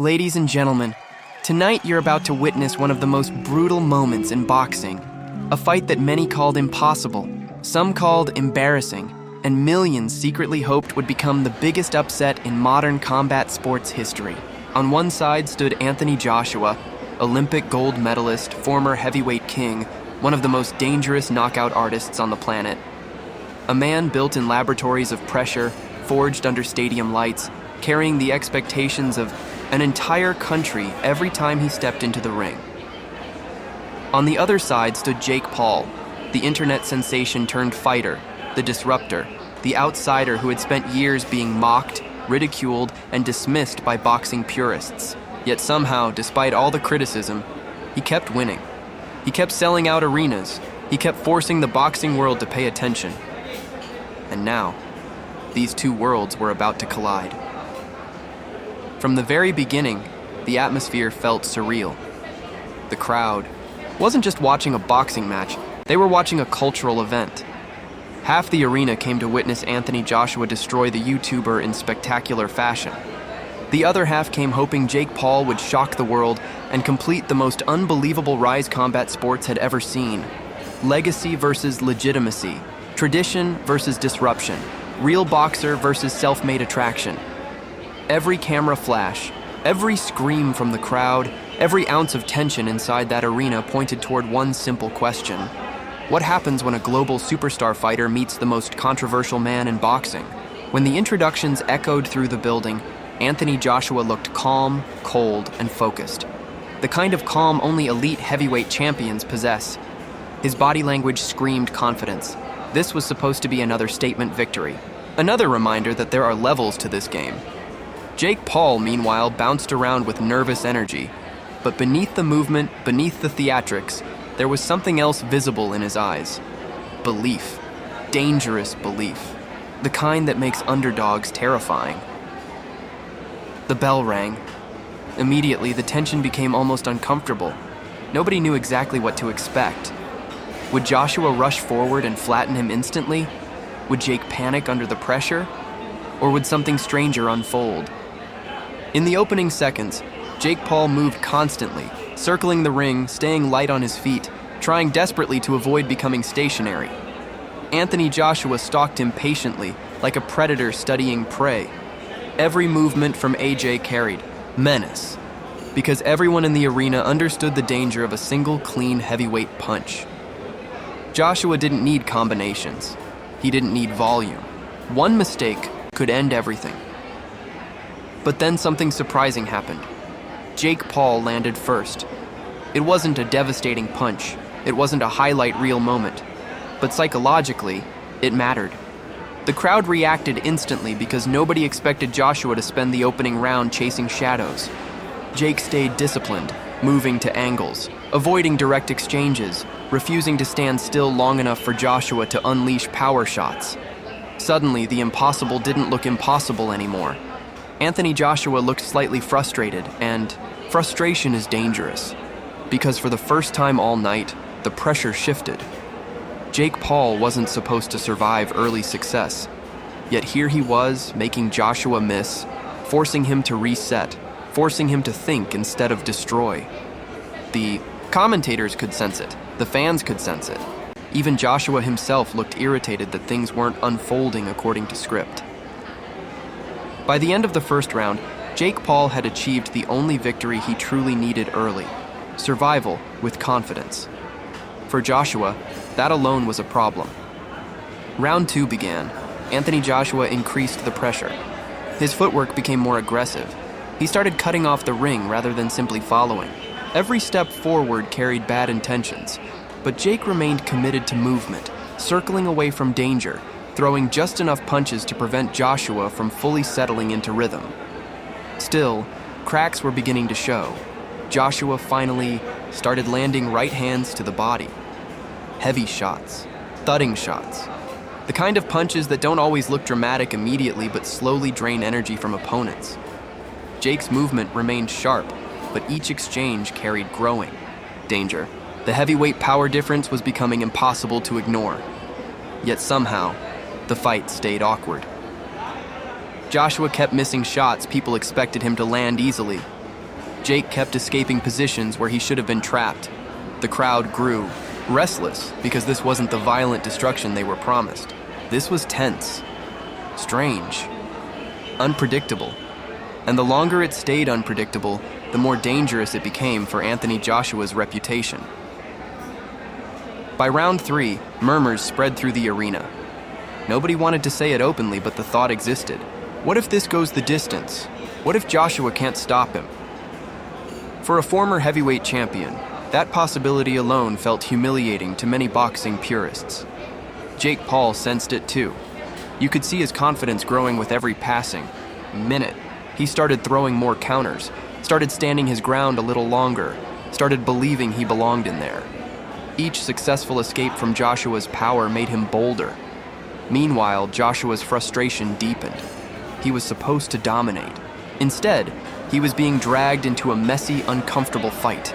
Ladies and gentlemen, tonight you're about to witness one of the most brutal moments in boxing. A fight that many called impossible, some called embarrassing, and millions secretly hoped would become the biggest upset in modern combat sports history. On one side stood Anthony Joshua, Olympic gold medalist, former heavyweight king, one of the most dangerous knockout artists on the planet. A man built in laboratories of pressure, forged under stadium lights, carrying the expectations of an entire country every time he stepped into the ring. On the other side stood Jake Paul, the internet sensation turned fighter, the disruptor, the outsider who had spent years being mocked, ridiculed, and dismissed by boxing purists. Yet somehow, despite all the criticism, he kept winning. He kept selling out arenas. He kept forcing the boxing world to pay attention. And now, these two worlds were about to collide. From the very beginning, the atmosphere felt surreal. The crowd wasn't just watching a boxing match, they were watching a cultural event. Half the arena came to witness Anthony Joshua destroy the YouTuber in spectacular fashion. The other half came hoping Jake Paul would shock the world and complete the most unbelievable rise combat sports had ever seen. Legacy versus legitimacy, tradition versus disruption, real boxer versus self-made attraction. Every camera flash, every scream from the crowd, every ounce of tension inside that arena pointed toward one simple question. What happens when a global superstar fighter meets the most controversial man in boxing? When the introductions echoed through the building, Anthony Joshua looked calm, cold, and focused. The kind of calm only elite heavyweight champions possess. His body language screamed confidence. This was supposed to be another statement victory. Another reminder that there are levels to this game. Jake Paul, meanwhile, bounced around with nervous energy. But beneath the movement, beneath the theatrics, there was something else visible in his eyes. Belief. Dangerous belief. The kind that makes underdogs terrifying. The bell rang. Immediately, the tension became almost uncomfortable. Nobody knew exactly what to expect. Would Joshua rush forward and flatten him instantly? Would Jake panic under the pressure? Or would something stranger unfold? In the opening seconds, Jake Paul moved constantly, circling the ring, staying light on his feet, trying desperately to avoid becoming stationary. Anthony Joshua stalked him patiently, like a predator studying prey. Every movement from AJ carried menace, because everyone in the arena understood the danger of a single clean heavyweight punch. Joshua didn't need combinations. He didn't need volume. One mistake could end everything. But then something surprising happened. Jake Paul landed first. It wasn't a devastating punch. It wasn't a highlight reel moment. But psychologically, it mattered. The crowd reacted instantly because nobody expected Joshua to spend the opening round chasing shadows. Jake stayed disciplined, moving to angles, avoiding direct exchanges, refusing to stand still long enough for Joshua to unleash power shots. Suddenly, the impossible didn't look impossible anymore. Anthony Joshua looked slightly frustrated, and frustration is dangerous, because for the first time all night, the pressure shifted. Jake Paul wasn't supposed to survive early success, yet here he was, making Joshua miss, forcing him to reset, forcing him to think instead of destroy. The commentators could sense it, the fans could sense it. Even Joshua himself looked irritated that things weren't unfolding according to script. By the end of the first round, Jake Paul had achieved the only victory he truly needed early: survival with confidence. For Joshua, that alone was a problem. Round 2 began. Anthony Joshua increased the pressure. His footwork became more aggressive. He started cutting off the ring rather than simply following. Every step forward carried bad intentions, but Jake remained committed to movement, circling away from danger, throwing just enough punches to prevent Joshua from fully settling into rhythm. Still, cracks were beginning to show. Joshua finally started landing right hands to the body. Heavy shots, thudding shots. The kind of punches that don't always look dramatic immediately but slowly drain energy from opponents. Jake's movement remained sharp, but each exchange carried growing danger. The heavyweight power difference was becoming impossible to ignore. Yet somehow, the fight stayed awkward. Joshua kept missing shots people expected him to land easily. Jake kept escaping positions where he should have been trapped. The crowd grew, restless because this wasn't the violent destruction they were promised. This was tense, strange, unpredictable. And the longer it stayed unpredictable, the more dangerous it became for Anthony Joshua's reputation. By round 3, murmurs spread through the arena. Nobody wanted to say it openly, but the thought existed. What if this goes the distance? What if Joshua can't stop him? For a former heavyweight champion, that possibility alone felt humiliating to many boxing purists. Jake Paul sensed it too. You could see his confidence growing with every passing minute. He started throwing more counters, started standing his ground a little longer, started believing he belonged in there. Each successful escape from Joshua's power made him bolder. Meanwhile, Joshua's frustration deepened. He was supposed to dominate. Instead, he was being dragged into a messy, uncomfortable fight.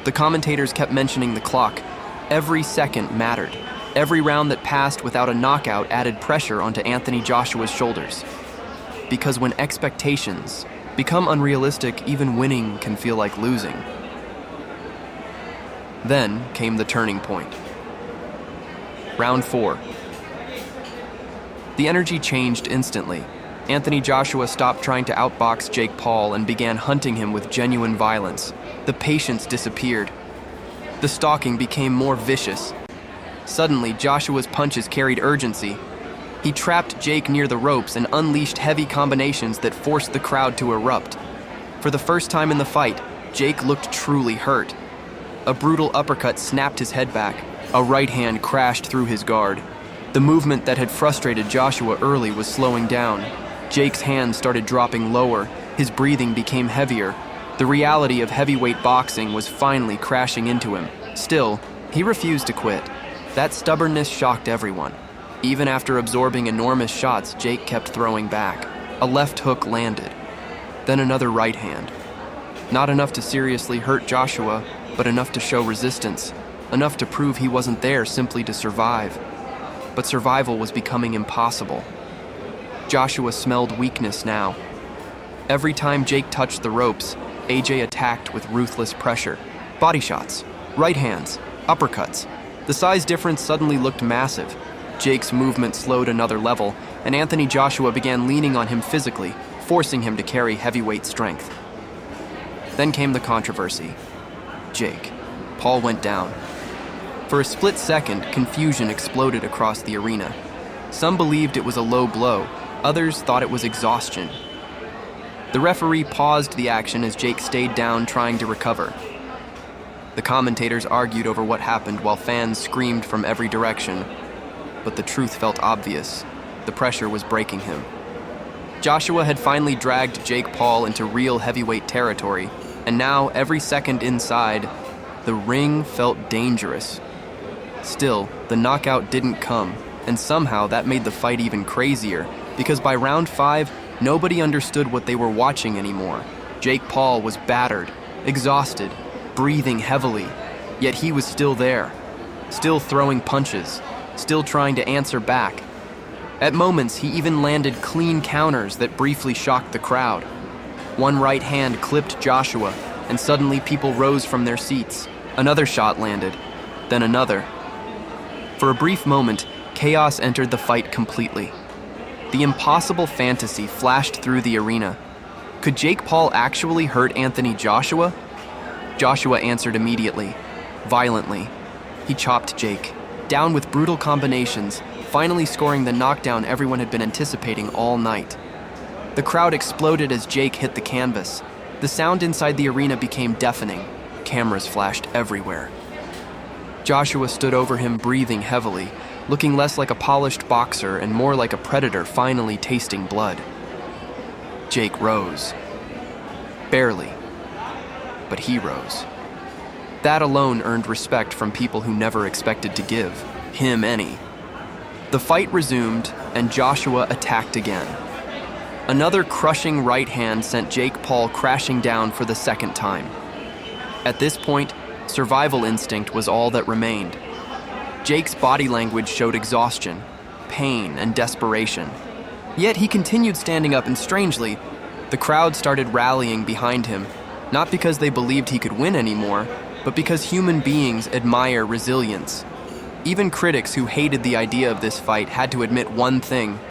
The commentators kept mentioning the clock. Every second mattered. Every round that passed without a knockout added pressure onto Anthony Joshua's shoulders. Because when expectations become unrealistic, even winning can feel like losing. Then came the turning point. Round 4. The energy changed instantly. Anthony Joshua stopped trying to outbox Jake Paul and began hunting him with genuine violence. The patience disappeared. The stalking became more vicious. Suddenly, Joshua's punches carried urgency. He trapped Jake near the ropes and unleashed heavy combinations that forced the crowd to erupt. For the first time in the fight, Jake looked truly hurt. A brutal uppercut snapped his head back. A right hand crashed through his guard. The movement that had frustrated Joshua early was slowing down. Jake's hands started dropping lower. His breathing became heavier. The reality of heavyweight boxing was finally crashing into him. Still, he refused to quit. That stubbornness shocked everyone. Even after absorbing enormous shots, Jake kept throwing back. A left hook landed. Then another right hand. Not enough to seriously hurt Joshua, but enough to show resistance. Enough to prove he wasn't there simply to survive. But survival was becoming impossible. Joshua smelled weakness now. Every time Jake touched the ropes, AJ attacked with ruthless pressure. Body shots, right hands, uppercuts. The size difference suddenly looked massive. Jake's movement slowed another level, and Anthony Joshua began leaning on him physically, forcing him to carry heavyweight strength. Then came the controversy. Jake. Paul went down. For a split second, confusion exploded across the arena. Some believed it was a low blow, others thought it was exhaustion. The referee paused the action as Jake stayed down trying to recover. The commentators argued over what happened while fans screamed from every direction. But the truth felt obvious. The pressure was breaking him. Joshua had finally dragged Jake Paul into real heavyweight territory, and now, every second inside, the ring felt dangerous. Still, the knockout didn't come, and somehow that made the fight even crazier, because by round 5, nobody understood what they were watching anymore. Jake Paul was battered, exhausted, breathing heavily, yet he was still there, still throwing punches, still trying to answer back. At moments, he even landed clean counters that briefly shocked the crowd. One right hand clipped Joshua, and suddenly people rose from their seats. Another shot landed, then another. For a brief moment, chaos entered the fight completely. The impossible fantasy flashed through the arena. Could Jake Paul actually hurt Anthony Joshua? Joshua answered immediately, violently. He chopped Jake, down with brutal combinations, finally scoring the knockdown everyone had been anticipating all night. The crowd exploded as Jake hit the canvas. The sound inside the arena became deafening. Cameras flashed everywhere. Joshua stood over him, breathing heavily, looking less like a polished boxer and more like a predator finally tasting blood. Jake rose. Barely. But he rose. That alone earned respect from people who never expected to give him any. The fight resumed, and Joshua attacked again. Another crushing right hand sent Jake Paul crashing down for the second time. At this point, survival instinct was all that remained. Jake's body language showed exhaustion, pain, and desperation. Yet he continued standing up, and strangely, the crowd started rallying behind him. Not because they believed he could win anymore, but because human beings admire resilience. Even critics who hated the idea of this fight had to admit one thing: